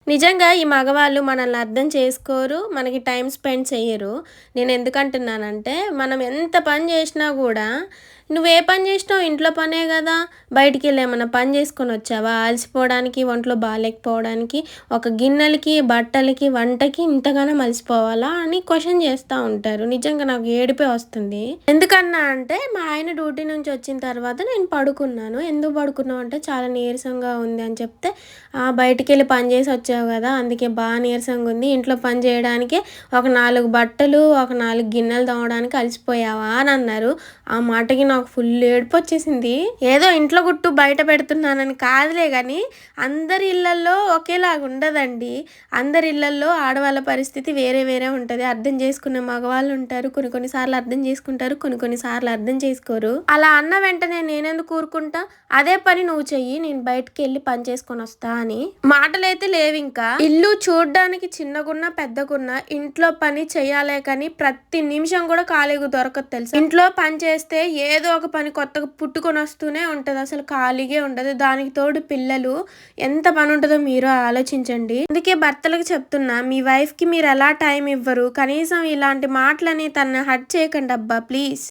నిజంగా ఈ మగవాళ్ళు మనల్ని అర్థం చేసుకోరు. మనకి టైమ్ స్పెండ్ చెయ్యరు. నేనెందుకంటున్నానంటే, మనం ఎంత పని జేషినా గూడా, "నువ్వే పని జేషినావు? ఇంట్లో పనే గదా! బయటికెళ్ళి ఏమన్నా పని జేసుకొనొచ్చావా? అలసిపోవడానికి, ఒంట్లో బాలేకపోవడానికి, ఒక గిన్నెలకి, బట్టలకి, వంటకి ఇంతగనం అలసిపోవాలా?" అని క్వెషన్ జేస్తా ఉంటారు. నిజంగా నాకు ఏడుపే వస్తుంది. ఎందుకన్నా అంటే, మా ఆయన డ్యూటీ నుంచొచ్చిన తర్వాత నేను పడుకున్నాను. ఎందుకు పడుకున్నావు అంటే, "చాలా నీరసంగా ఉంది" అని చెప్తే, బయటికెళ్ళి పని జేసొచ్చావు గదా! అందుకే నీరసంగుంది. ఇంట్లో పని జేయడానికే ఒక 4 బట్టలు, ఒక 4 గిన్నెలు తోమడానికి అలసిపోయావా అనన్నారు. ఆ మాటకి నాకు ఫుల్ ఏడుపొచ్చేసింది. ఏదో ఇంట్లో గుట్టు బయట పెడుతున్నానని కాదులే గానీ, అందరి ఇళ్లల్లో ఒకేలాగుండదండి. అందరి ఇళ్లల్లో ఆడవాళ్ళ పరిస్థితి వేరే వేరే ఉంటది. అర్థం జేసుకునే మగవాళ్ళుంటారు. కొన్ని కొన్ని సార్లు అర్థం జేసుకుంటారు. కొన్ని కొన్ని సార్లు అర్థం చేసుకోరు. అలా అన్న వెంటనే నేనెందుకు ఊరుకుంటా? అదే పని నువ్వు చెయ్యి. నేను బయటికెళ్ళి పని చేసుకొనొస్తా అని. మాటలైతే లేవింకా. ఇల్లు చూడ్డానికి చిన్నగున్నా, పెద్దగున్నా ఇంట్లో పని చెయ్యాలే కానీ ప్రతి నిమిషం కూడా ఖాళీగా దొరకదు తెలుసా? ఇంట్లో పని చేస్తే ఏదో ఒక పని కొత్తగా పుట్టుకొనొస్తూనే ఉంటది. అసలు ఖాళీగే ఉండదు. దానికి తోడు పిల్లలు. ఎంత పనుంటదో మీరు ఆలోచించండి. అందుకే భర్తలకు చెప్తున్నా, మీ వైఫ్‌కి మీరెలా టైం ఇవ్వరు. కనీసం ఇలాంటి మాటలని తనని హర్ట్ చేయకండబ్బా ప్లీజ్.